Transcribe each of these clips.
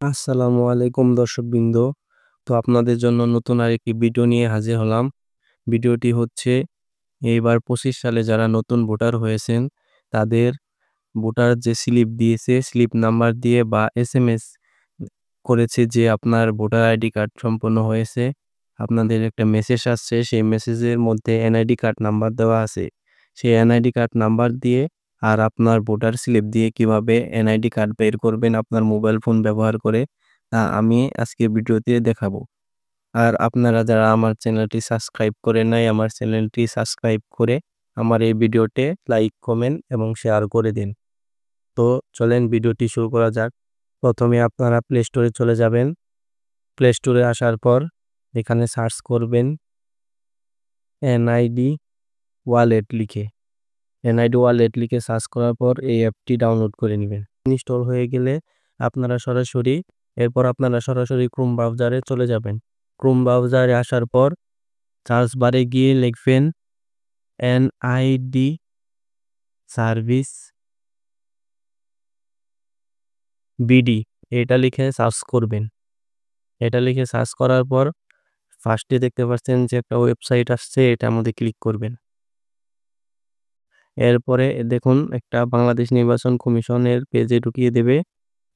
আসসালামু আলাইকুম দর্শকবৃন্দ। তো আপনাদের জন্য নতুন আরেকটি ভিডিও নিয়ে হাজির হলাম। ভিডিওটি হচ্ছে এইবার 25 সালে যারা নতুন ভোটার হয়েছেন তাদের ভোটার যে স্লিপ দিয়েছে, স্লিপ নাম্বার দিয়ে বা এসএমএস করেছে যে আপনার ভোটার আইডি কার্ড সম্পন্ন হয়েছে। আপনাদের একটা মেসেজ আসছে, সেই মেসেজের মধ্যে এনআইডি কার্ড নাম্বার দেওয়া আছে। সেই এনআইডি কার্ড নাম্বার দিয়ে আর আপনার ভোটার স্লিপ দিয়ে কিভাবে এনআইডি কার্ড বের করবেন আপনার মোবাইল ফোন ব্যবহার করে, তা আমি আজকের ভিডিওতে দেখাবো। আর আপনারা যারা আমার চ্যানেলটি সাবস্ক্রাইব করে নাই, আমার চ্যানেলটি সাবস্ক্রাইব করে আমার এই ভিডিওতে লাইক, কমেন্ট এবং শেয়ার করে দিন। তো চলেন ভিডিওটি শুরু করা যাক। প্রথমে আপনারা প্লে স্টোরে চলে যাবেন। প্লে স্টোরে আসার পর এখানে সার্চ করবেন এনআইডি ওয়ালেট লিখে। এনআইডি ওয়ালেট লিখে সার্চ করার পর এই অ্যাপটি ডাউনলোড করে নেবেন। ইনস্টল হয়ে গেলে আপনারা সরাসরি ক্রোম ব্রাউজারে চলে যাবেন। ক্রোম ব্রাউজারে আসার পর সার্চ বারে গিয়ে লিখবেন এনআইডি সার্ভিস বিডি, এটা লিখে সার্চ করবেন। এটা লিখে সার্চ করার পর ফার্স্টে দেখতে পাচ্ছেন যে একটা ওয়েবসাইট আসছে, এটার মধ্যে ক্লিক করবেন। এরপরে দেখুন একটা বাংলাদেশ নির্বাচন কমিশনের পেজে ঢুকিয়ে দেবে।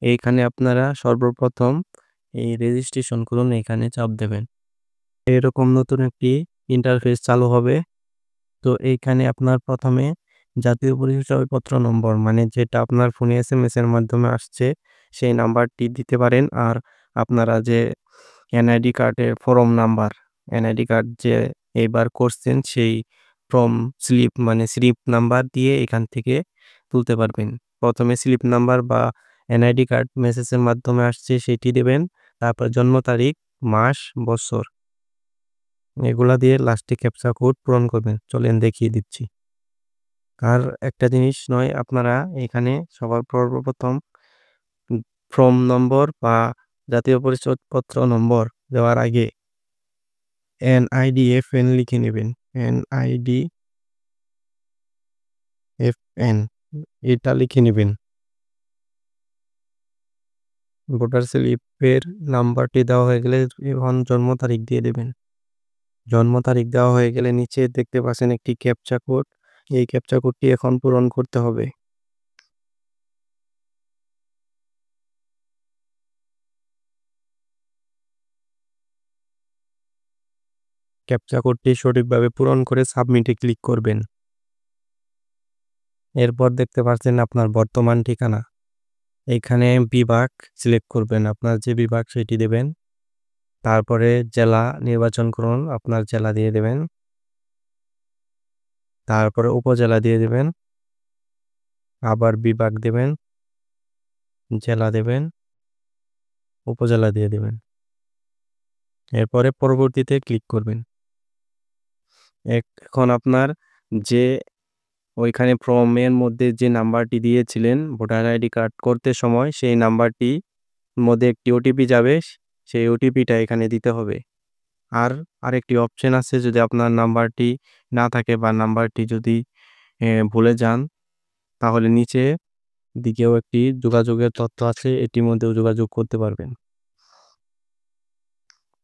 এইখানে আপনারা সর্বপ্রথম এই রেজিস্ট্রেশন করুন, এখানে চাপ দেবেন। এরকম নতুন একটি ইন্টারফেস চালু হবে। তো এইখানে আপনার প্রথমে জাতীয় পরিচয়পত্র নম্বর, মানে যেটা আপনার ফোনে এসএমএস এর মাধ্যমে আসছে, সেই নাম্বারটি দিতে পারেন। আর আপনারা যে এনআইডি কার্ডের ফর্ম নাম্বার, এনআইডি কার্ড যে এইবার করছেন সেই ফর্ম স্লিপ, মানে স্লিপ নাম্বার দিয়ে এখান থেকে তুলতে পারবেন। প্রথমে স্লিপ নাম্বার বা এনআইডি কার্ড মেসেজের মাধ্যমে আসছে সেটি দেবেন। তারপর জন্ম তারিখ, মাস, বছর, এগুলা দিয়ে লাস্টে ক্যাপচা কোড পূরণ করবেন। চলেন দেখিয়ে দিচ্ছি। আর একটা জিনিস নয়, আপনারা এখানে সবার সর্বপ্রথম ফর্ম নম্বর বা জাতীয় পরিচয়পত্র নম্বর দেওয়ার আগে NIDFN লিখে নেবেন। NIDFN এটা লিখে নেবেন। ভোটার স্লিপের নাম্বারটি দেওয়া হয়ে গেলে এখন জন্ম তারিখ দিয়ে দেবেন। জন্ম তারিখ দেওয়া হয়ে গেলে নিচে দেখতে পাচ্ছেন একটি ক্যাপচা কোড। এই ক্যাপচা কোডটি এখন পূরণ করতে হবে। ক্যাপচা কোডটি সঠিকভাবে পূরণ করে সাবমিটে ক্লিক করবেন। এরপর দেখতে পাচ্ছেন আপনার বর্তমান ঠিকানা। এখানে বিভাগ সিলেক্ট করবেন, আপনার যে বিভাগ সেটি দেবেন। তারপরে জেলা নির্বাচন করুন, আপনার জেলা দিয়ে দেবেন। তারপরে উপজেলা দিয়ে দেবেন, আবার বিভাগ দেবেন, জেলা দেবেন, উপজেলা দিয়ে দেবেন। এরপরে পরবর্তীতে ক্লিক করবেন। এখন আপনার যে ওইখানে ফর্মের মধ্যে যে নাম্বারটি দিয়েছিলেন ভোটার আইডি কার্ড করতে সময়, সেই নাম্বারটি মধ্যে একটি ওটিপি যাবে, সেই ওটিপিটা এখানে দিতে হবে। আর আরেকটি অপশন আছে, যদি আপনার নাম্বারটি না থাকে বা নাম্বারটি যদি ভুলে যান, তাহলে নিচে দিকেও একটি যোগাযোগের তথ্য আছে, এটির মধ্যেও যোগাযোগ করতে পারবেন।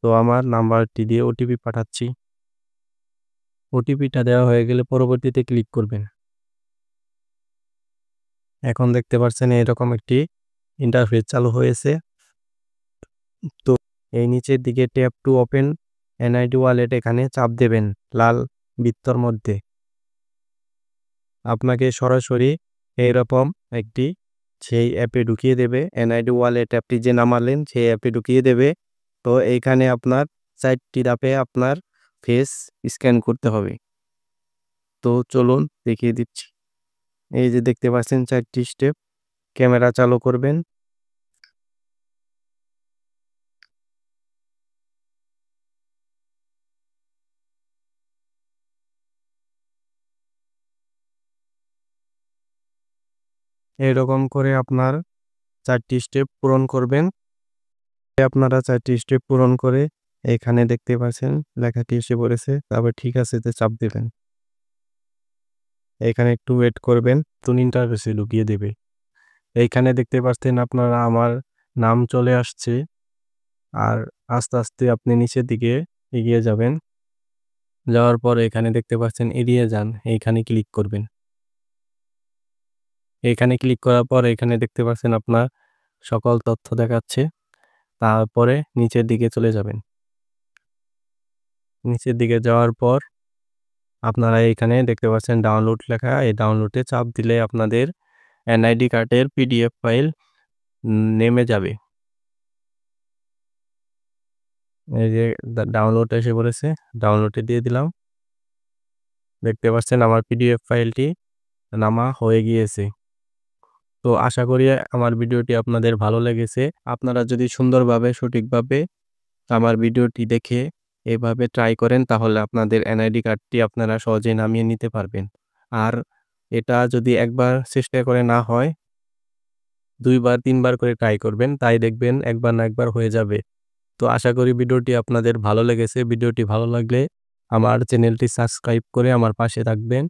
তো আমার নাম্বারটি দিয়ে ওটিপি পাঠাচ্ছি। ওটিপিটা দেওয়া হয়ে গেলে পরবর্তীতে ক্লিক করবেন। এখন দেখতে পাচ্ছেন এরকম একটি ইন্টারফেস চালু হয়েছে। তো এই নিচের দিকে tap to open NID wallet, এখানে চাপ দেবেন লাল বৃত্তর মধ্যে। আপনাকে সরাসরি এইরকম একটি সেই অ্যাপে ঢুকিয়ে দেবে। এনআইডি ওয়ালেট অ্যাপটি যে নামালেন সেই অ্যাপে ঢুকিয়ে দেবে। তো এইখানে আপনার 4টি ধাপে আপনার ফেস স্ক্যান করতে হবে। তো চলুন দেখিয়ে দিচ্ছি। এই যে দেখতে পাচ্ছেন 4টি স্টেপ। ক্যামেরা চালু করবেন। এরকম করে আপনার 4টি স্টেপ পূরণ করবেন। আপনারা 4টি স্টেপ পূরণ করে এখানে দেখতে পাচ্ছেন লেখাটি এসে পড়েছে, তারপর ঠিক আছে তে চাপ দেবেন। এখানে একটু ওয়েট করবেন, নতুন ইন্টারফেসে ঢুকিয়ে দেবে। এইখানে দেখতে পাচ্ছেন আপনারা আমার নাম চলে আসছে। আর আস্তে, আস্তে আপনি নিচের দিকে এগিয়ে যাবেন। যাওয়ার পরে এখানে দেখতে পাচ্ছেন এড়িয়ে যান, এইখানে ক্লিক করবেন। এখানে ক্লিক করার পর এখানে দেখতে পাচ্ছেন আপনার সকল তথ্য দেখাচ্ছে। তারপরে নিচের দিকে চলে যাবেন। নিচের দিকে যাওয়ার পর আপনারা এখানে দেখতে পাচ্ছেন ডাউনলোড লেখা। এই ডাউনলোডে চাপ দিলে আপনাদের এনআইডি কার্ডের পিডিএফ ফাইল নেমে যাবে। এই যে ডাউনলোড এসে পড়েছে। ডাউনলোডে দিয়ে দিলাম। দেখতে পাচ্ছেন আমার পিডিএফ ফাইলটি নামা হয়ে গিয়েছে। তো আশা করি আমার ভিডিওটি আপনাদের ভালো লেগেছে। আপনারা যদি সুন্দরভাবে সঠিকভাবে আমার ভিডিওটি দেখে এভাবে ট্রাই করেন তাহলে আপনাদের এনআইডি কার্ডটি আপনারা সহজেই নামিয়ে নিতে পারবেন। আর এটা যদি একবার চেষ্টা করে না হয় ২ বার ৩ বার করে ট্রাই করবেন। তাই দেখবেন একবার না একবার হয়ে যাবে। তো আশা করি ভিডিওটি আপনাদের ভালো লেগেছে। ভিডিওটি ভালো লাগলে আমার চ্যানেলটি সাবস্ক্রাইব করে আমার পাশে থাকবেন।